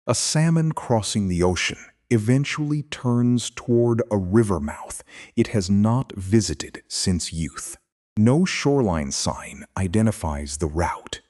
A salmon crossing the ocean eventually turns toward a river mouth it has not visited since youth. No shoreline sign identifies the route,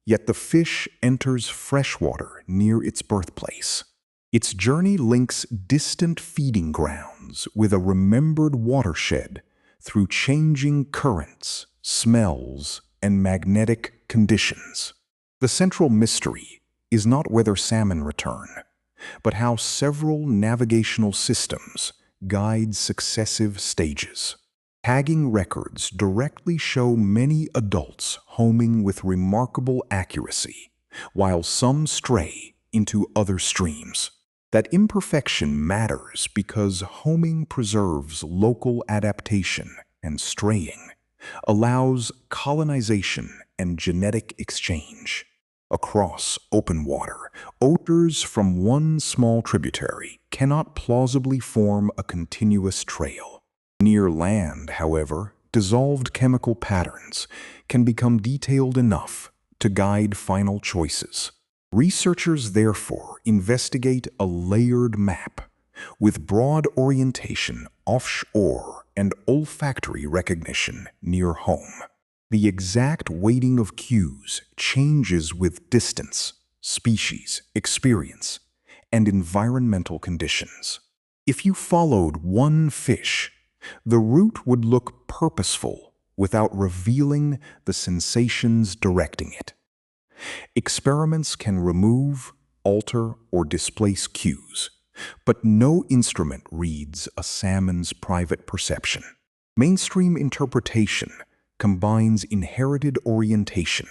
yet the fish enters freshwater near its birthplace. Its journey links distant feeding grounds with a remembered watershed through changing currents, smells, and magnetic conditions. The central mystery is not whether salmon return, but how several navigational systems guide successive stages. Tagging records directly show many adults homing with remarkable accuracy, while some stray into other streams. That imperfection matters because homing preserves local adaptation and straying allows colonization and genetic exchange. Across open water, odors from one small tributary cannot plausibly form a continuous trail. Near land, however, dissolved chemical patterns can become detailed enough to guide final choices. Researchers therefore investigate a layered map with broad orientation offshore and olfactory recognition near home. The exact weighting of cues changes with distance, species, experience, and environmental conditions. If you followed one fish, the route would look purposeful without revealing the sensations directing it. Experiments can remove, alter, or displace cues, but no instrument reads a salmon's private perception. Mainstream interpretation combines inherited orientation,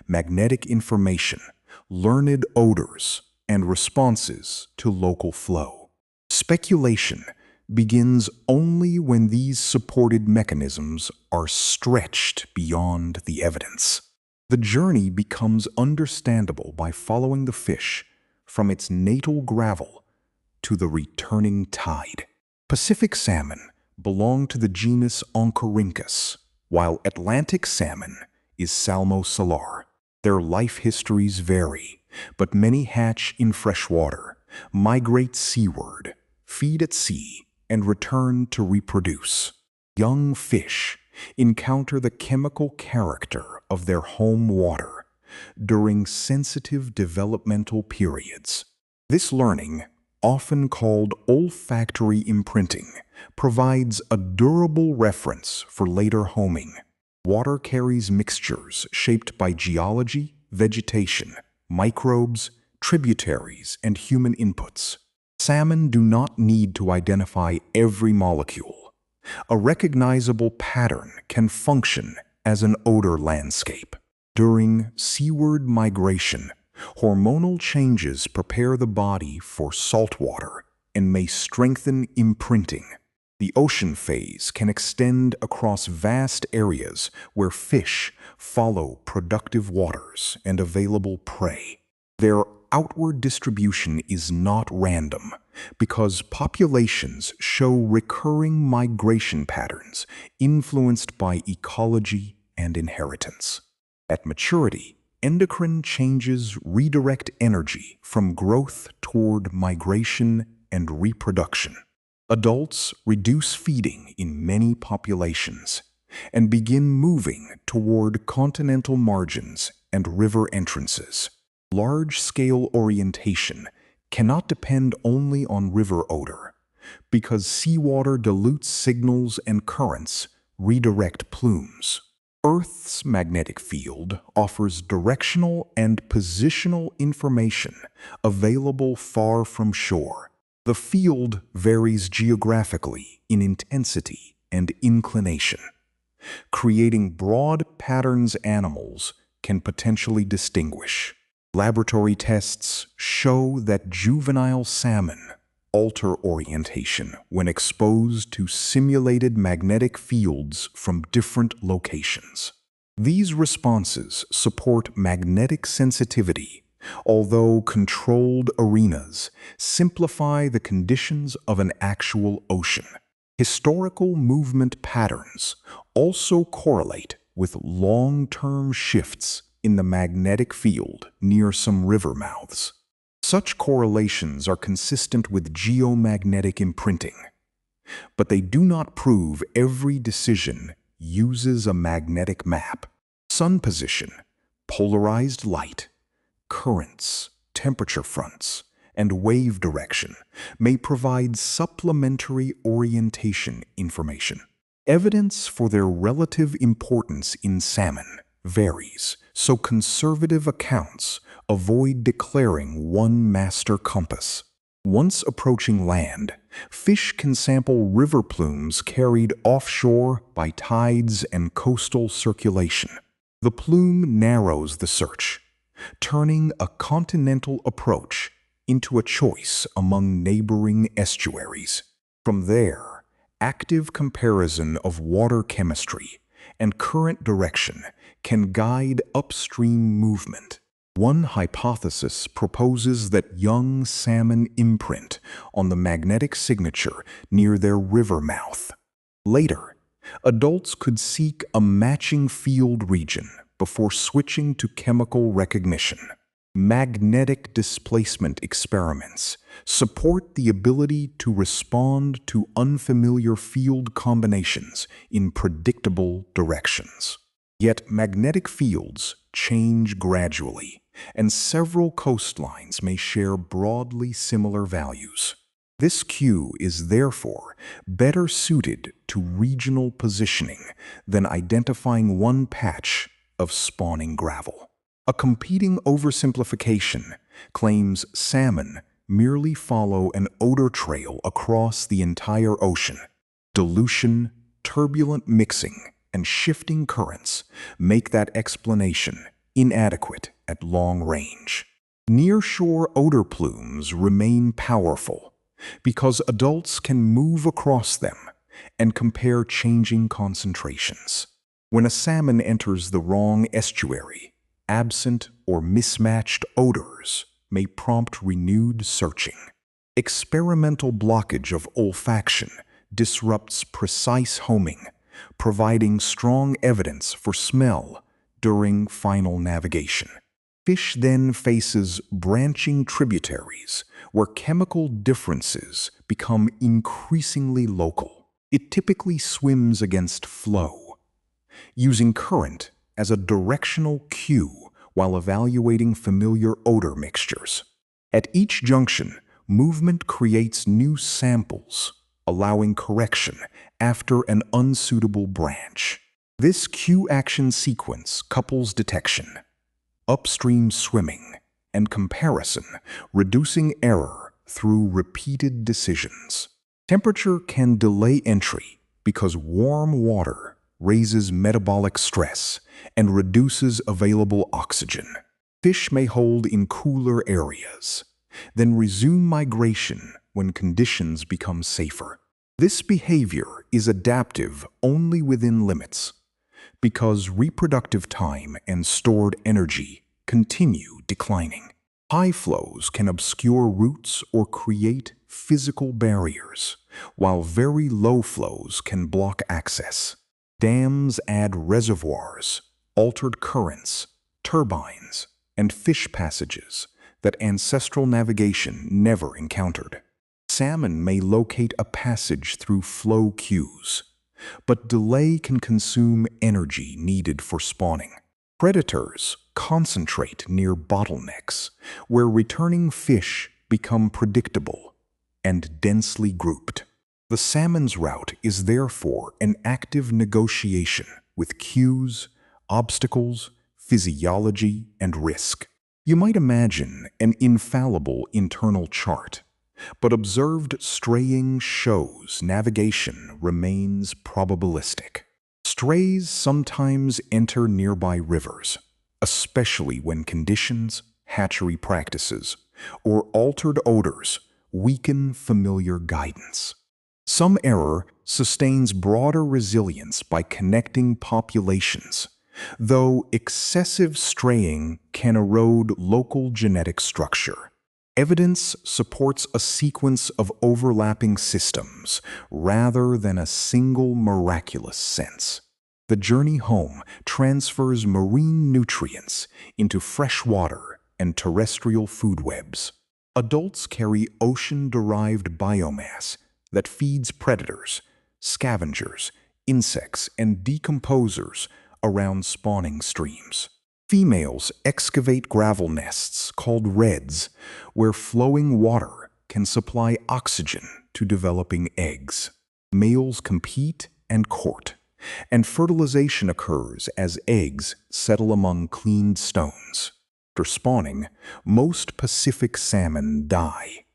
magnetic information, learned odors, and responses to local flow. Speculation begins only when these supported mechanisms are stretched beyond the evidence. The journey becomes understandable by following the fish from its natal gravel to the returning tide. Pacific salmon belong to the genus Oncorhynchus, while Atlantic salmon is Salmo salar. Their life histories vary, but many hatch in freshwater, migrate seaward, feed at sea, and return to reproduce. Young fish encounter the chemical character of their home water during sensitive developmental periods. This learning, often called olfactory imprinting, provides a durable reference for later homing. Water carries mixtures shaped by geology, vegetation, microbes, tributaries, and human inputs. Salmon do not need to identify every molecule. A recognizable pattern can function as an odor landscape. During seaward migration, hormonal changes prepare the body for saltwater and may strengthen imprinting. The ocean phase can extend across vast areas where fish follow productive waters and available prey. Their outward distribution is not random because populations show recurring migration patterns influenced by ecology and inheritance. At maturity, endocrine changes redirect energy from growth toward migration and reproduction. Adults reduce feeding in many populations and begin moving toward continental margins and river entrances. Large-scale orientation cannot depend only on river odor, because seawater dilutes signals and currents redirect plumes. Earth's magnetic field offers directional and positional information available far from shore. The field varies geographically in intensity and inclination, creating broad patterns animals can potentially distinguish. Laboratory tests show that juvenile salmon alter orientation when exposed to simulated magnetic fields from different locations. These responses support magnetic sensitivity, although controlled arenas simplify the conditions of an actual ocean. Historical movement patterns also correlate with long-term shifts in the magnetic field near some river mouths. Such correlations are consistent with geomagnetic imprinting, but they do not prove every decision uses a magnetic map. Sun position, polarized light, currents, temperature fronts, and wave direction may provide supplementary orientation information. Evidence for their relative importance in salmon varies, so conservative accounts avoid declaring one master compass. Once approaching land, fish can sample river plumes carried offshore by tides and coastal circulation. The plume narrows the search, turning a continental approach into a choice among neighboring estuaries. From there, active comparison of water chemistry and current direction can guide upstream movement. One hypothesis proposes that young salmon imprint on the magnetic signature near their river mouth. Later, adults could seek a matching field region before switching to chemical recognition. Magnetic displacement experiments support the ability to respond to unfamiliar field combinations in predictable directions. Yet magnetic fields change gradually, and several coastlines may share broadly similar values. This cue is therefore better suited to regional positioning than identifying one patch of spawning gravel. A competing oversimplification claims salmon merely follow an odor trail across the entire ocean. Dilution, turbulent mixing, and shifting currents make that explanation inadequate at long range. Nearshore odor plumes remain powerful because adults can move across them and compare changing concentrations. When a salmon enters the wrong estuary, absent or mismatched odors may prompt renewed searching. Experimental blockage of olfaction disrupts precise homing, providing strong evidence for smell during final navigation. Fish then faces branching tributaries where chemical differences become increasingly local. It typically swims against flow, using current as a directional cue while evaluating familiar odor mixtures. At each junction, movement creates new samples, allowing correction after an unsuitable branch. This cue-action sequence couples detection, upstream swimming, and comparison, reducing error through repeated decisions. Temperature can delay entry because warm water raises metabolic stress and reduces available oxygen. Fish may hold in cooler areas, then resume migration when conditions become safer. This behavior is adaptive only within limits, because reproductive time and stored energy continue declining. High flows can obscure routes or create physical barriers, while very low flows can block access. Dams add reservoirs, altered currents, turbines, and fish passages that ancestral navigation never encountered. Salmon may locate a passage through flow cues, but delay can consume energy needed for spawning. Predators concentrate near bottlenecks, where returning fish become predictable and densely grouped. The salmon's route is therefore an active negotiation with cues, obstacles, physiology, and risk. You might imagine an infallible internal chart, but observed straying shows navigation remains probabilistic. Strays sometimes enter nearby rivers, especially when conditions, hatchery practices, or altered odors weaken familiar guidance. Some error sustains broader resilience by connecting populations, though excessive straying can erode local genetic structure. Evidence supports a sequence of overlapping systems rather than a single miraculous sense. The journey home transfers marine nutrients into freshwater and terrestrial food webs. Adults carry ocean-derived biomass that feeds predators, scavengers, insects, and decomposers around spawning streams. Females excavate gravel nests called redds, where flowing water can supply oxygen to developing eggs. Males compete and court, and fertilization occurs as eggs settle among cleaned stones. After spawning, most Pacific salmon die,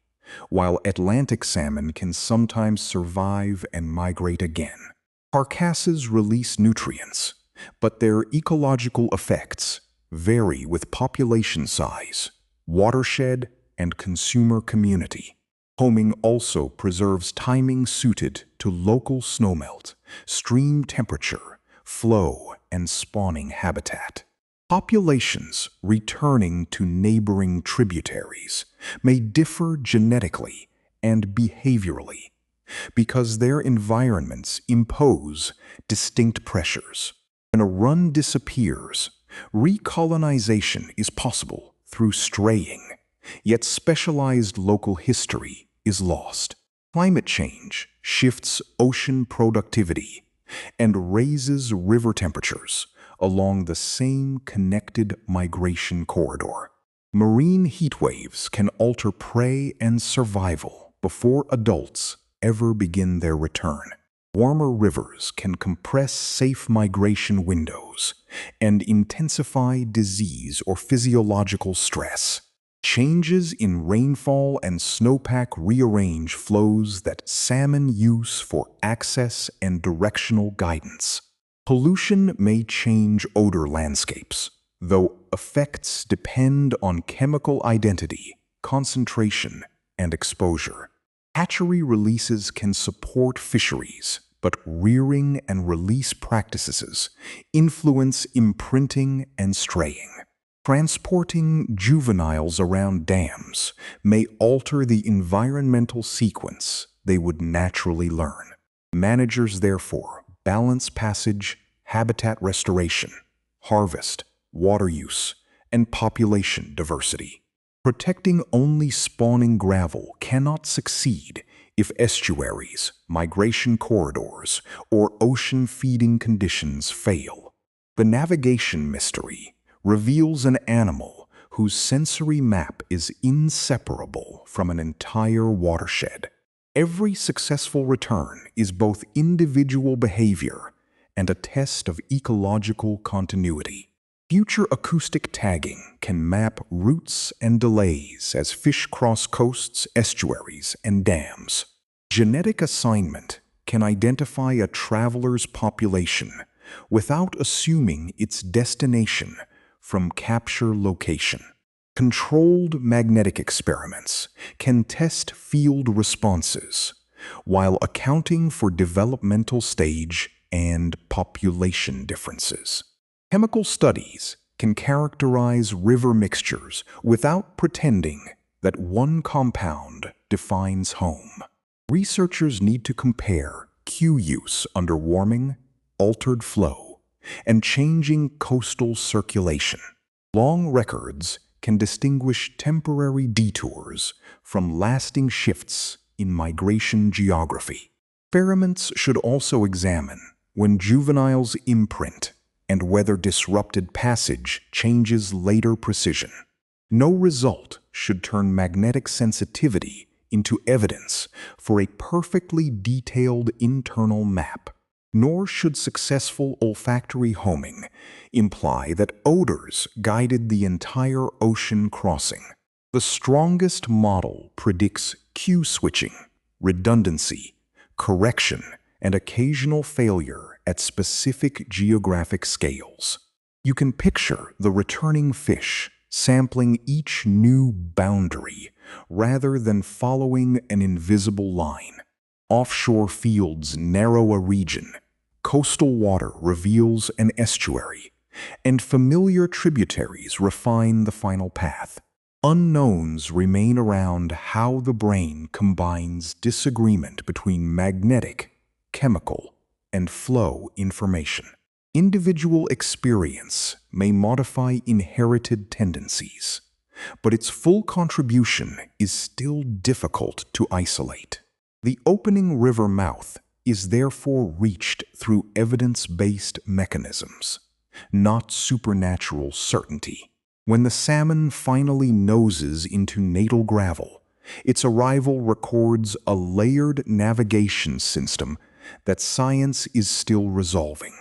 while Atlantic salmon can sometimes survive and migrate again. Carcasses release nutrients, but their ecological effects vary with population size, watershed, and consumer community. Homing also preserves timing suited to local snowmelt, stream temperature, flow, and spawning habitat. Populations returning to neighboring tributaries may differ genetically and behaviorally because their environments impose distinct pressures. When a run disappears, recolonization is possible through straying, yet specialized local history is lost. Climate change shifts ocean productivity and raises river temperatures along the same connected migration corridor. Marine heat waves can alter prey and survival before adults ever begin their return. Warmer rivers can compress safe migration windows and intensify disease or physiological stress. Changes in rainfall and snowpack rearrange flows that salmon use for access and directional guidance. Pollution may change odor landscapes, though effects depend on chemical identity, concentration, and exposure. Hatchery releases can support fisheries, but rearing and release practices influence imprinting and straying. Transporting juveniles around dams may alter the environmental sequence they would naturally learn. Managers, therefore, balance passage, habitat restoration, harvest, water use, and population diversity. Protecting only spawning gravel cannot succeed if estuaries, migration corridors, or ocean feeding conditions fail. The navigation mystery reveals an animal whose sensory map is inseparable from an entire watershed. Every successful return is both individual behavior and a test of ecological continuity. Future acoustic tagging can map routes and delays as fish cross coasts, estuaries, and dams. Genetic assignment can identify a traveler's population without assuming its destination from capture location. Controlled magnetic experiments can test field responses while accounting for developmental stage and population differences. Chemical studies can characterize river mixtures without pretending that one compound defines home. Researchers need to compare Q use under warming, altered flow, and changing coastal circulation. Long records can distinguish temporary detours from lasting shifts in migration geography. Experiments should also examine when juveniles imprint and whether disrupted passage changes later precision. No result should turn magnetic sensitivity into evidence for a perfectly detailed internal map, nor should successful olfactory homing imply that odors guided the entire ocean crossing. The strongest model predicts cue switching, redundancy, correction, and occasional failure at specific geographic scales. You can picture the returning fish sampling each new boundary rather than following an invisible line. Offshore fields narrow a region, coastal water reveals an estuary, and familiar tributaries refine the final path. Unknowns remain around how the brain combines disagreement between magnetic, chemical, and flow information. Individual experience may modify inherited tendencies, but its full contribution is still difficult to isolate. The opening river mouth is therefore reached through evidence-based mechanisms, not supernatural certainty. When the salmon finally noses into natal gravel, its arrival records a layered navigation system that science is still resolving.